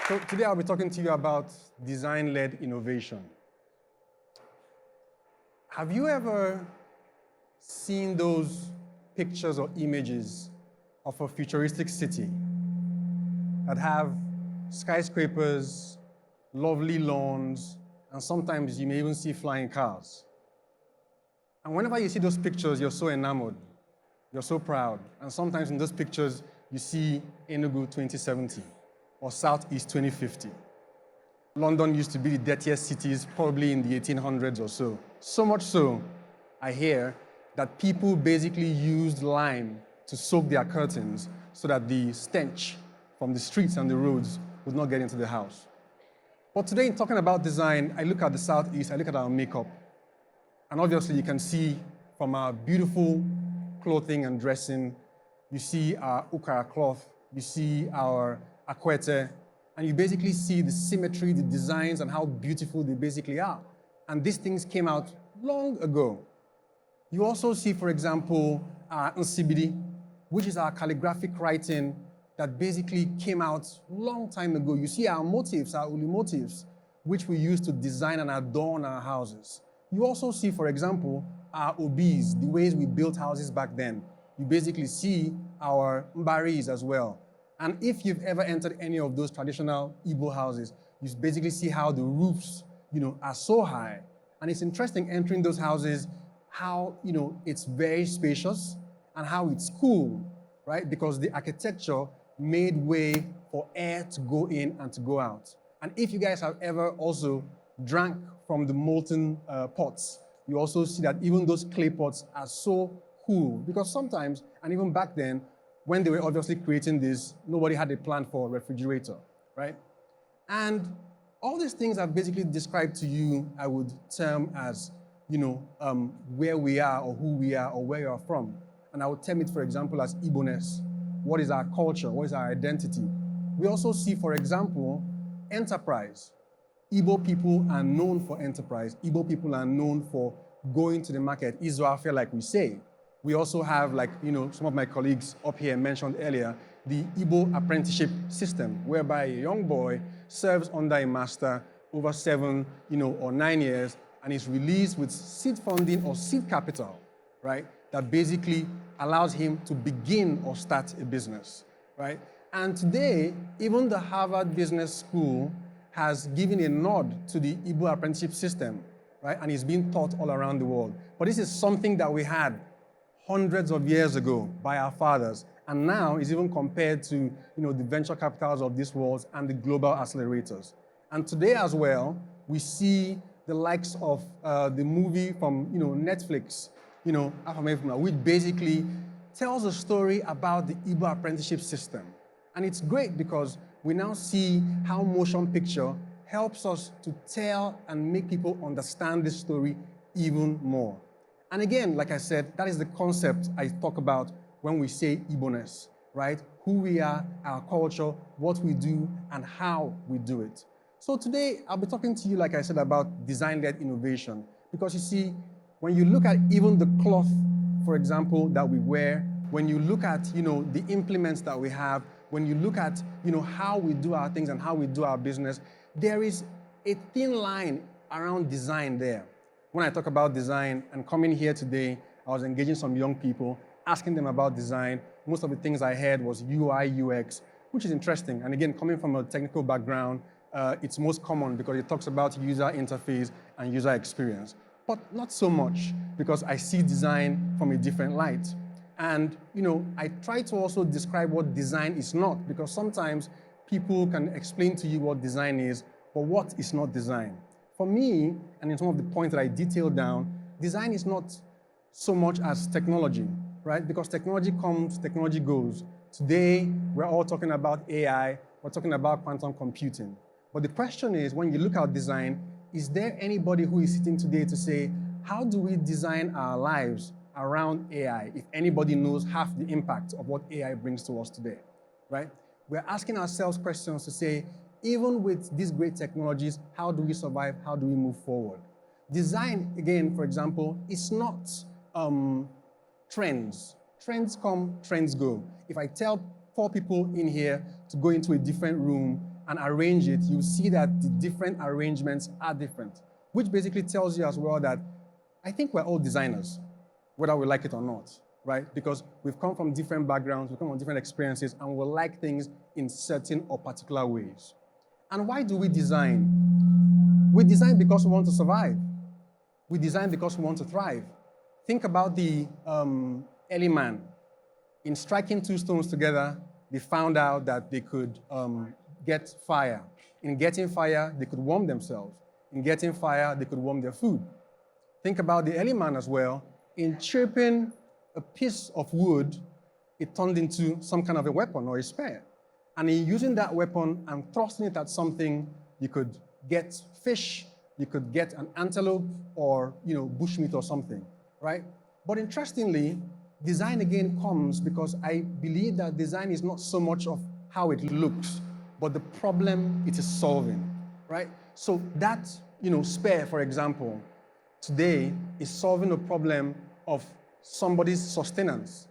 So today I'll be talking to you about design-led innovation. Have you ever seen those pictures or images of a futuristic city that have skyscrapers, lovely lawns, and sometimes you may even see flying cars? And whenever you see those pictures, you're so enamored, you're so proud. And sometimes in those pictures, you see Enugu 2070 or Southeast 2050. London used to be the dirtiest cities probably in the 1800s or so. So much so, I hear, that people basically used lime to soak their curtains so that the stench from the streets and the roads would not get into the house. But today, in talking about design, I look at the Southeast, I look at our makeup, and obviously you can see from our beautiful clothing and dressing, you see our ukara cloth, you see our akwete, and you basically see the symmetry, the designs, and how beautiful they basically are. And these things came out long ago. You also see, for example, our nsibidi, which is our calligraphic writing that basically came out long time ago. You see our motifs, our uli motifs, which we use to design and adorn our houses. You also see, for example, our obis, the ways we built houses back then. You basically see our mbaris as well. And if you've ever entered any of those traditional Igbo houses, you basically see how the roofs, are so high. And it's interesting entering those houses, how, it's very spacious and how it's cool, right? Because the architecture made way for air to go in and to go out. And if you guys have ever also drank from the molten pots, you also see that even those clay pots are so cool. Because sometimes, and even back then, when they were obviously creating this, nobody had a plan for a refrigerator, right? And all these things I've basically described to you, I would term as, where we are or who we are or where you are from. And I would term it, for example, as Igbo-ness. What is our culture? What is our identity? We also see, for example, enterprise. Igbo people are known for enterprise. Igbo people are known for going to the market. Izuafia, like we say. We also have, some of my colleagues up here mentioned earlier, the Igbo apprenticeship system, whereby a young boy serves under a master over 7, or 9 years, and is released with seed funding or seed capital, right? That basically allows him to begin or start a business, right? And today, even the Harvard Business School has given a nod to the Igbo apprenticeship system, right? And it's being taught all around the world. But this is something that we had hundreds of years ago by our fathers, and now is even compared to the venture capitals of this world and the global accelerators. And today as well, we see the likes of the movie from Netflix, which basically tells a story about the Igbo apprenticeship system. And it's great because we now see how motion picture helps us to tell and make people understand this story even more. And again, like I said, that is the concept I talk about when we say Igbo-ness, right? Who we are, our culture, what we do, and how we do it. So today, I'll be talking to you, like I said, about design-led innovation. Because you see, when you look at even the cloth, for example, that we wear, when you look at, the implements that we have, when you look at, how we do our things and how we do our business, there is a thin line around design there. When I talk about design and coming here today, I was engaging some young people, asking them about design. Most of the things I heard was UI, UX, which is interesting. And again, coming from a technical background, it's most common because it talks about user interface and user experience. But not so much because I see design from a different light. And I try to also describe what design is not, because sometimes people can explain to you what design is, but what is not design. For me, and in some of the points that I detailed down, design is not so much as technology, right? Because technology comes, technology goes. Today, we're all talking about AI, we're talking about quantum computing. But the question is, when you look at design, is there anybody who is sitting today to say, how do we design our lives around AI, if anybody knows half the impact of what AI brings to us today, right? We're asking ourselves questions to say, even with these great technologies, how do we survive? How do we move forward? Design, again, for example, is not trends. Trends come, trends go. If I tell 4 people in here to go into a different room and arrange it, you see that the different arrangements are different, which basically tells you as well that I think we're all designers, whether we like it or not, right? Because we've come from different backgrounds, we've come from different experiences, and we like things in certain or particular ways. And why do we design? We design because we want to survive. We design because we want to thrive. Think about the early man. In striking two stones together, they found out that they could get fire. In getting fire, they could warm themselves. In getting fire, they could warm their food. Think about the early man as well. In chipping a piece of wood, it turned into some kind of a weapon or a spear. And in using that weapon and thrusting it at something, you could get fish, you could get an antelope or bushmeat or something, right? But interestingly, design again comes because I believe that design is not so much of how it looks, but the problem it is solving, right? So that spear, for example, today is solving a problem of somebody's sustenance.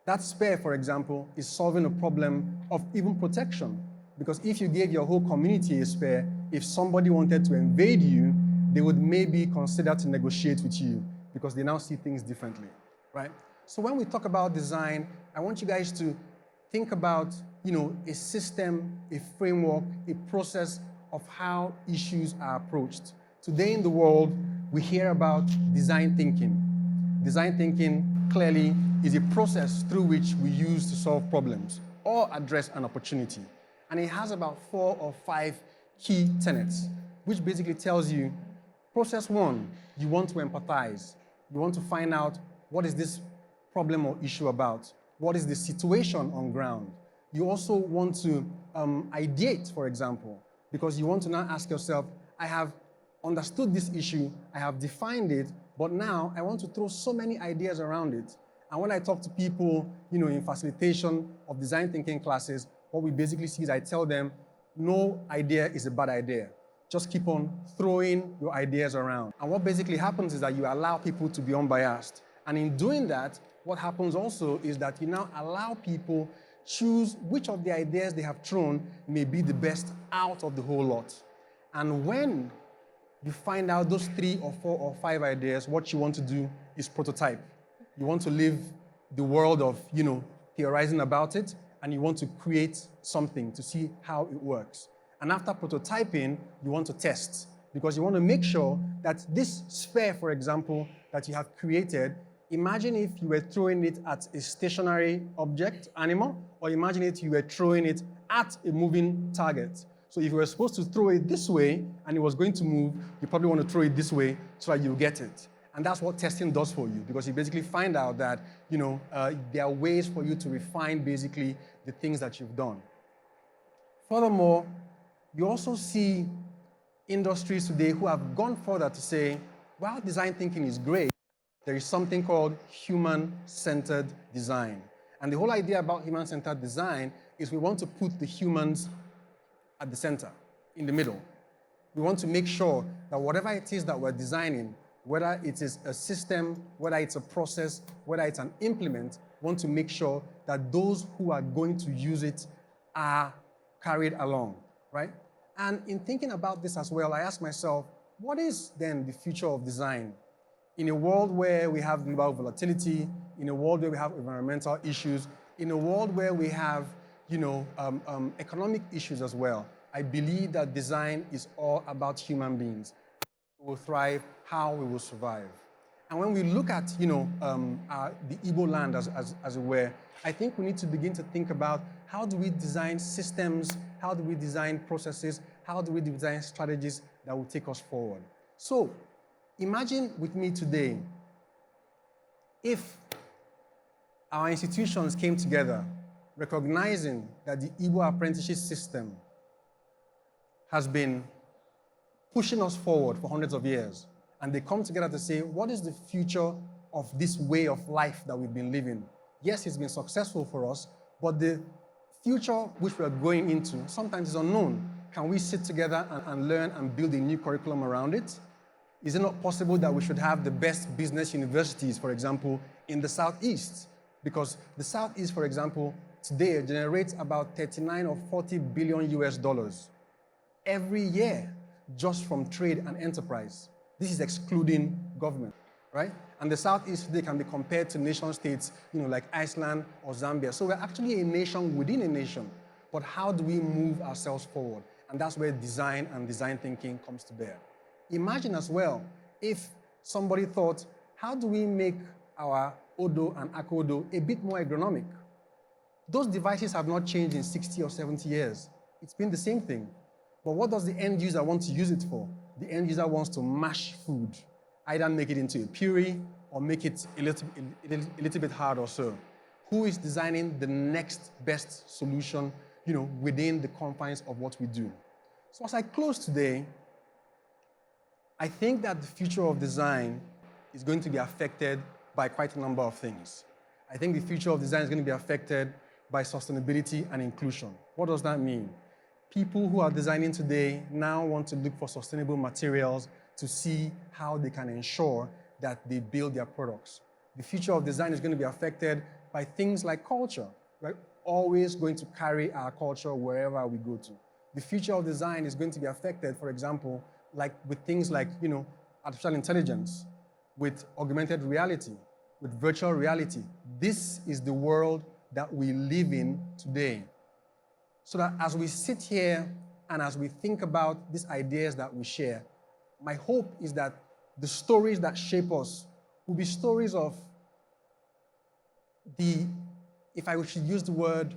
That spear, for example, is solving a problem of even protection. Because if you gave your whole community a spear, if somebody wanted to invade you, they would maybe consider to negotiate with you because they now see things differently, right? So when we talk about design, I want you guys to think about, a system, a framework, a process of how issues are approached. Today in the world, we hear about design thinking. Design thinking clearly is a process through which we use to solve problems or address an opportunity. And it has about 4 or 5 key tenets, which basically tells you, process 1, you want to empathize. You want to find out what is this problem or issue about? What is the situation on ground? You also want to ideate, for example, because you want to now ask yourself, I have understood this issue, I have defined it, but now I want to throw so many ideas around it. And when I talk to people, in facilitation of design thinking classes, what we basically see is I tell them, no idea is a bad idea. Just keep on throwing your ideas around. And what basically happens is that you allow people to be unbiased. And in doing that, what happens also is that you now allow people choose which of the ideas they have thrown may be the best out of the whole lot. And when you find out those 3 or 4 or 5 ideas, what you want to do is prototype. You want to live the world of, theorizing about it, and you want to create something to see how it works. And after prototyping, you want to test, because you want to make sure that this sphere, for example, that you have created, imagine if you were throwing it at a stationary object, animal, or imagine if you were throwing it at a moving target. So if you were supposed to throw it this way and it was going to move, you probably want to throw it this way so that you get it. And that's what testing does for you, because you basically find out that there are ways for you to refine basically the things that you've done. Furthermore, you also see industries today who have gone further to say, while design thinking is great, there is something called human-centered design. And the whole idea about human-centered design is we want to put the humans at the center, in the middle. We want to make sure that whatever it is that we're designing, whether it is a system, whether it's a process, whether it's an implement, we want to make sure that those who are going to use it are carried along, right? And in thinking about this as well, I ask myself, what is then the future of design? In a world where we have global volatility, in a world where we have environmental issues, in a world where we have economic issues as well, I believe that design is all about human beings. How we will thrive, how we will survive. And when we look at the Igbo land as it were, I think we need to begin to think about how do we design systems, how do we design processes, how do we design strategies that will take us forward. So imagine with me today if our institutions came together recognizing that the Igbo apprenticeship system has been pushing us forward for hundreds of years. And they come together to say, what is the future of this way of life that we've been living? Yes, it's been successful for us, but the future which we are going into sometimes is unknown. Can we sit together and learn and build a new curriculum around it? Is it not possible that we should have the best business universities, for example, in the Southeast? Because the Southeast, for example, today generates about 39 or 40 billion US dollars. every year just from trade and enterprise. This is excluding government, right? And the Southeast today can be compared to nation states, like Iceland or Zambia. So we're actually a nation within a nation. But how do we move ourselves forward? And that's where design and design thinking comes to bear. Imagine as well if somebody thought, how do we make our Odo and Akodo a bit more ergonomic? Those devices have not changed in 60 or 70 years. It's been the same thing. But what does the end user want to use it for? The end user wants to mash food, either make it into a puree or make it a little bit hard or so. Who is designing the next best solution, within the confines of what we do? So as I close today, I think that the future of design is going to be affected by quite a number of things. I think the future of design is going to be affected by sustainability and inclusion. What does that mean? People who are designing today now want to look for sustainable materials to see how they can ensure that they build their products. The future of design is going to be affected by things like culture. We're always going to carry our culture wherever we go to. The future of design is going to be affected, for example, with things like artificial intelligence, with augmented reality, with virtual reality. This is the world that we live in today. So that as we sit here and as we think about these ideas that we share, my hope is that the stories that shape us will be stories of if I should use the word,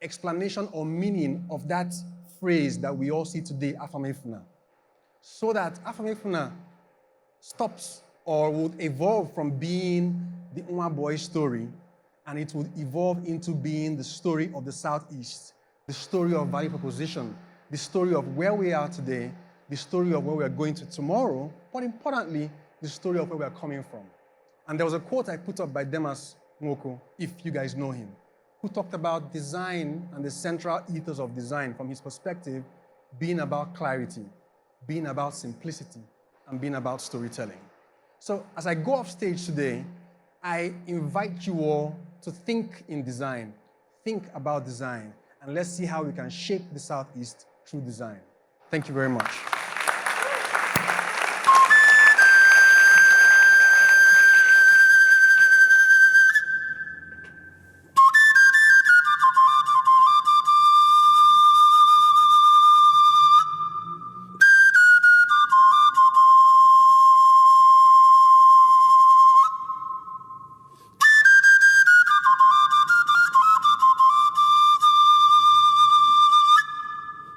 explanation or meaning of that phrase that we all see today, Afamefuna. So that Afamefuna stops or would evolve from being the Nwa boy story, and it would evolve into being the story of the Southeast, the story of value proposition, the story of where we are today, the story of where we are going to tomorrow, but importantly, the story of where we are coming from. And there was a quote I put up by Nkem Nweke, if you guys know him, who talked about design and the central ethos of design from his perspective being about clarity, being about simplicity, and being about storytelling. So as I go off stage today, I invite you all to think in design, think about design, and let's see how we can shape the Southeast through design. Thank you very much.